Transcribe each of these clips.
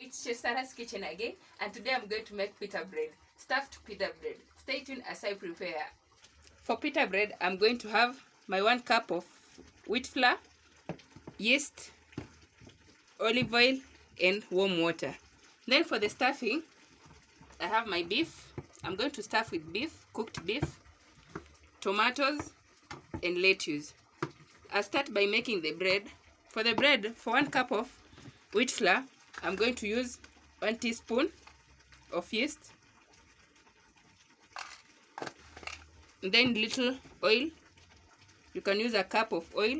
it's Sarah's kitchen again, and today I'm going to make pita bread, stuffed pita bread. Stay tuned as I prepare. For pita bread, I'm going to have my 1 cup of wheat flour, yeast, olive oil, and warm water. Then for the stuffing, I have my beef. I'm going to stuff with beef, cooked beef, tomatoes, and lettuce. I'll start by making the bread. For the bread, for 1 cup of wheat flour, I'm going to use 1 teaspoon of yeast, and then little oil. You can use a cup of oil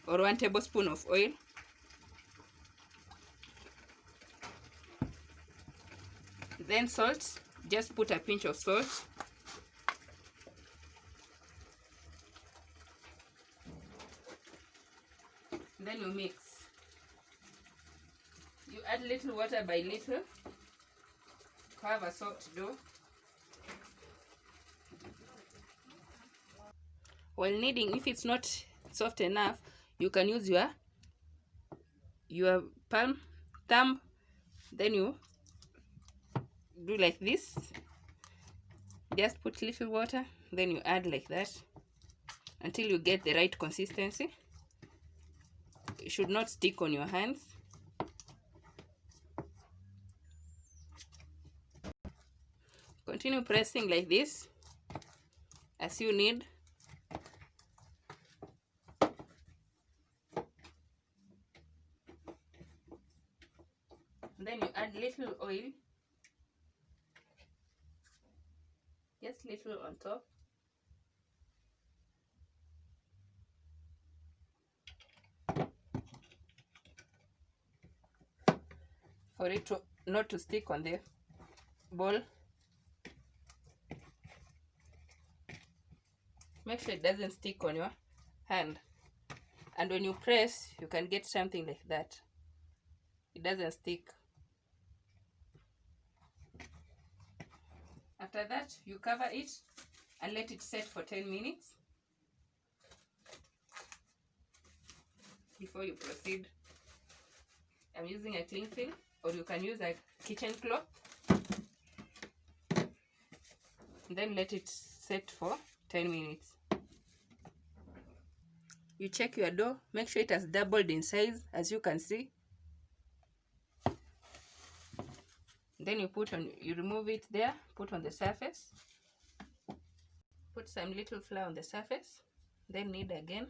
or 1 tablespoon of oil. Then salt, just put a pinch of salt. Then you mix. You add little water by little to have a soft dough. While kneading, if it's not soft enough, you can use your palm, thumb, then you do like this. Just put little water, then you add like that until you get the right consistency. It should not stick on your hands. Continue pressing like this as you need. Then you add little oil, just little on top. For it not to stick on the bowl. Make sure it doesn't stick on your hand. And when you press, you can get something like that. It doesn't stick. After that, you cover it and let it set for 10 minutes before you proceed. I'm using a cling film, or you can use a kitchen cloth. Then let it set for 10 minutes. You check your dough, make sure it has doubled in size, as you can see. Then you remove it there, put on the surface. Put some little flour on the surface, then knead again.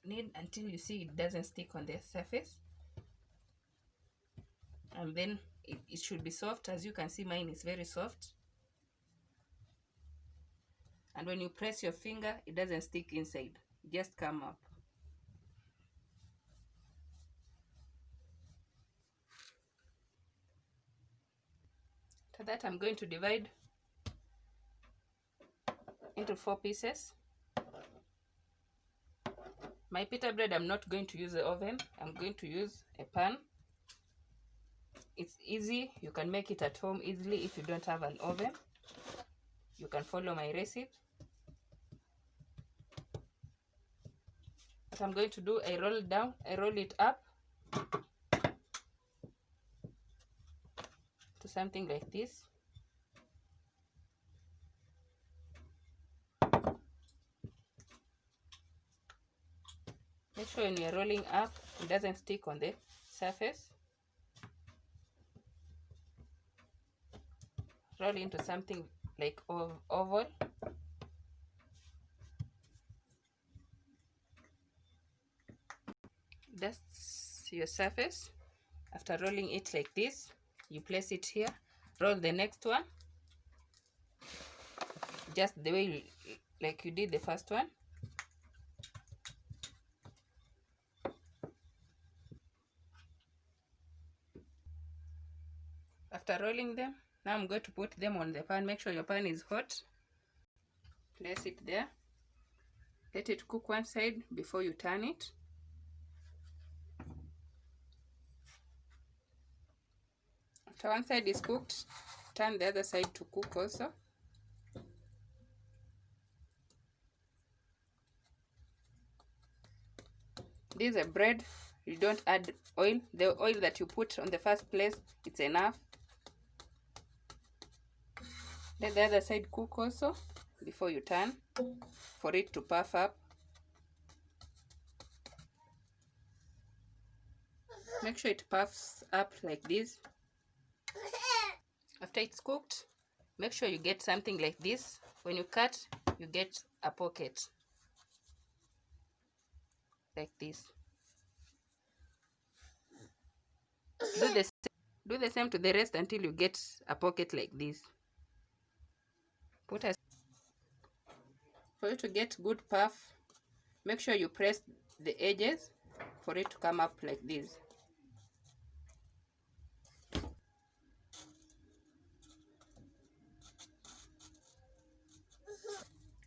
Knead until you see it doesn't stick on the surface. And then it should be soft. As you can see, mine is very soft. And when you press your finger, it doesn't stick inside. It just come up. After that, I'm going to divide into 4 pieces. My pita bread, I'm not going to use the oven. I'm going to use a pan. It's easy. You can make it at home easily if you don't have an oven. You can follow my recipe. What I'm going to do, I roll it up to something like this. Make sure when you're rolling up, it doesn't stick on the surface. Roll into something like oval. That's your surface. After rolling it like this, you place it here. Roll the next one, just the way like you did the first one. After rolling them, now I'm going to put them on the pan. Make sure your pan is hot. Place it there. Let it cook one side before you turn it. After one side is cooked, turn the other side to cook also. This is a bread. You don't add oil. The oil that you put on the first place, it's enough. Let the other side cook also before you turn for it to puff up. Make sure it puffs up like this. After it's cooked, make sure you get something like this. When you cut, you get a pocket like this. Do the same to the rest until you get a pocket like this. For you to get good puff, make sure you press the edges for it to come up like this.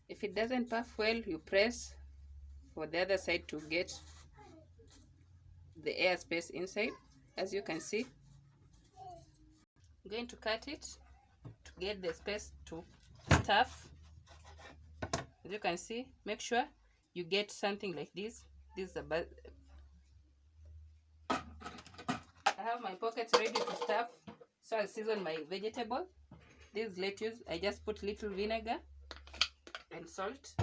If it doesn't puff well, you press for the other side to get the air space inside. As you can see, I'm going to cut it to get the space to stuff. As you can see, make sure you get something like this. This is I have my pockets ready to stuff, so I'll season my vegetable. This lettuce, I just put little vinegar and salt.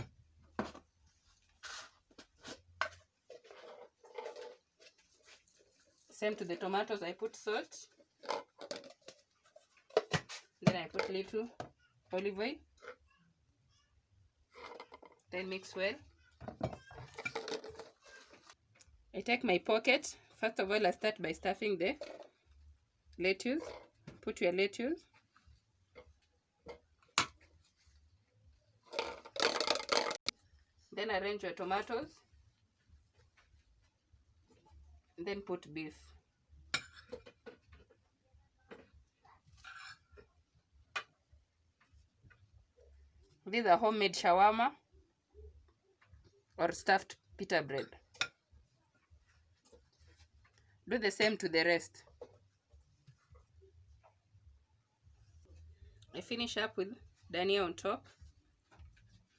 Same to the tomatoes, I put salt. Then I put little olive oil. Then mix well. I take my pocket. First of all, I start by stuffing the lettuce. Put your lettuce. Then arrange your tomatoes. Then put beef. These are homemade shawarma or stuffed pita bread. Do the same to the rest. I finish up with dhania on top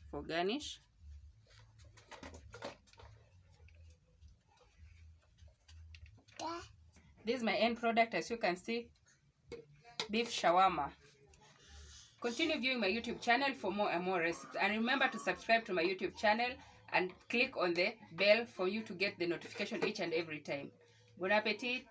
for garnish. This is my end product, as you can see, beef shawarma. Continue viewing my YouTube channel for more and more recipes. And remember to subscribe to my YouTube channel and click on the bell for you to get the notification each and every time. Bon appetit!